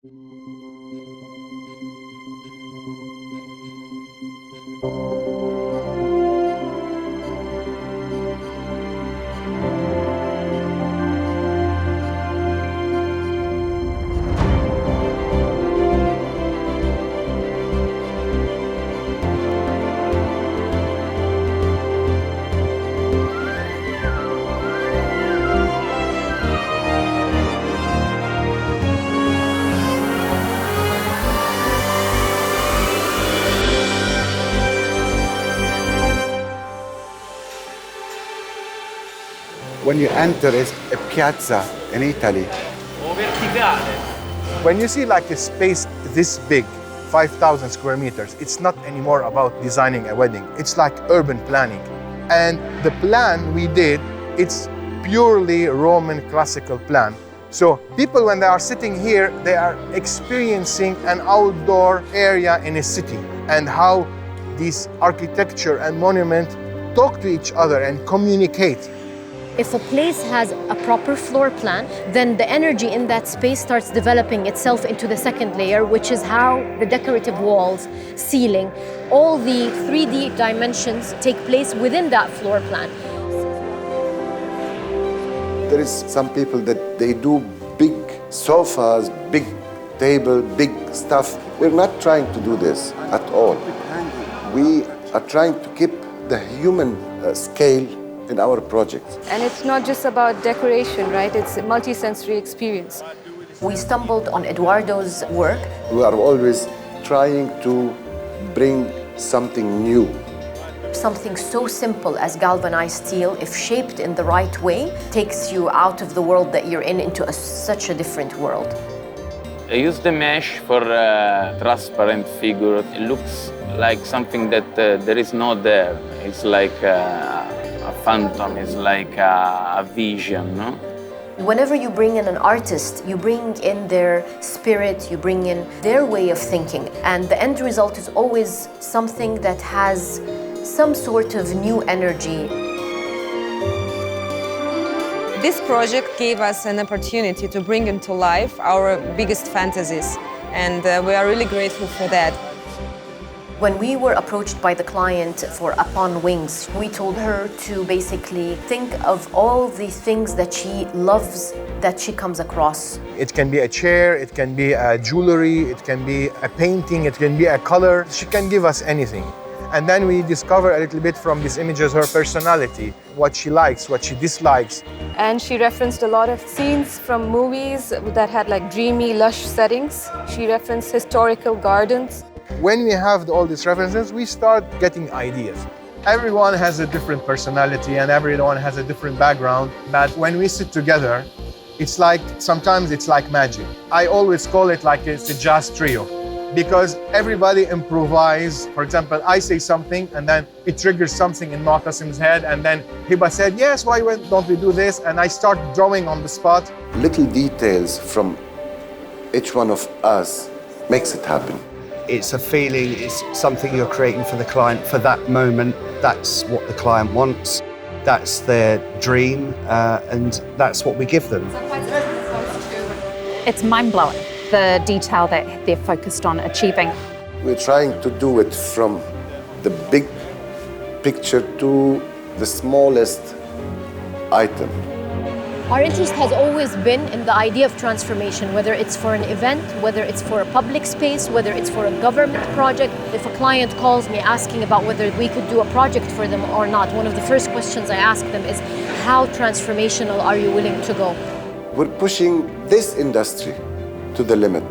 When you enter a piazza in Italy, When you see like a space this big, 5,000 square meters, it's not anymore about designing a wedding. It's like urban planning. And the plan we did, it's purely Roman classical plan. So people, when they are sitting here, they are experiencing an outdoor area in a city and how these architecture and monument talk to each other and communicate. If a place has a proper floor plan, then the energy in that space starts developing itself into the second layer, which is how the decorative walls, ceiling, all the 3D dimensions take place within that floor plan. there is some people that they do big sofas, big table, big stuff. We're not trying to do this at all. We are trying to keep the human scale in our project. And it's not just about decoration, right? It's a multi-sensory experience. We stumbled on Edoardo's work. We are always trying to bring something new. Something so simple as galvanized steel, if shaped in the right way, takes you out of the world that you're in into such a different world. I use the mesh for a transparent figure. It looks like something that there is not there. It's like a phantom, it's like a vision, no? Whenever you bring in an artist, you bring in their spirit, you bring in their way of thinking, and the end result is always something that has some sort of new energy. This project gave us an opportunity to bring into life our biggest fantasies, and we are really grateful for that. When we were approached by the client for Upon Wings, we told her to basically think of all the things that she loves, that she comes across. It can be a chair, it can be a jewelry, it can be a painting, it can be a color. She can give us anything. And then we discover a little bit from these images her personality, what she likes, what she dislikes. And she referenced a lot of scenes from movies that had like dreamy, lush settings. She referenced historical gardens. When we have all these references, we start getting ideas. Everyone has a different personality and everyone has a different background, but when we sit together, it's like, sometimes it's like magic. I always call it like it's a jazz trio, because everybody improvise. For example, I say something and then it triggers something in Mu'tasim's head, and then Hiba said, yes, why don't we do this? And I start drawing on the spot. Little details from each one of us makes it happen. It's a feeling, it's something you're creating for the client for that moment. That's what the client wants. That's their dream, and that's what we give them. It's mind-blowing, the detail that they're focused on achieving. We're trying to do it from the big picture to the smallest item. Our interest has always been in the idea of transformation, whether it's for an event, whether it's for a public space, whether it's for a government project. If a client calls me asking about whether we could do a project for them or not, one of the first questions I ask them is, how transformational are you willing to go? We're pushing this industry to the limit.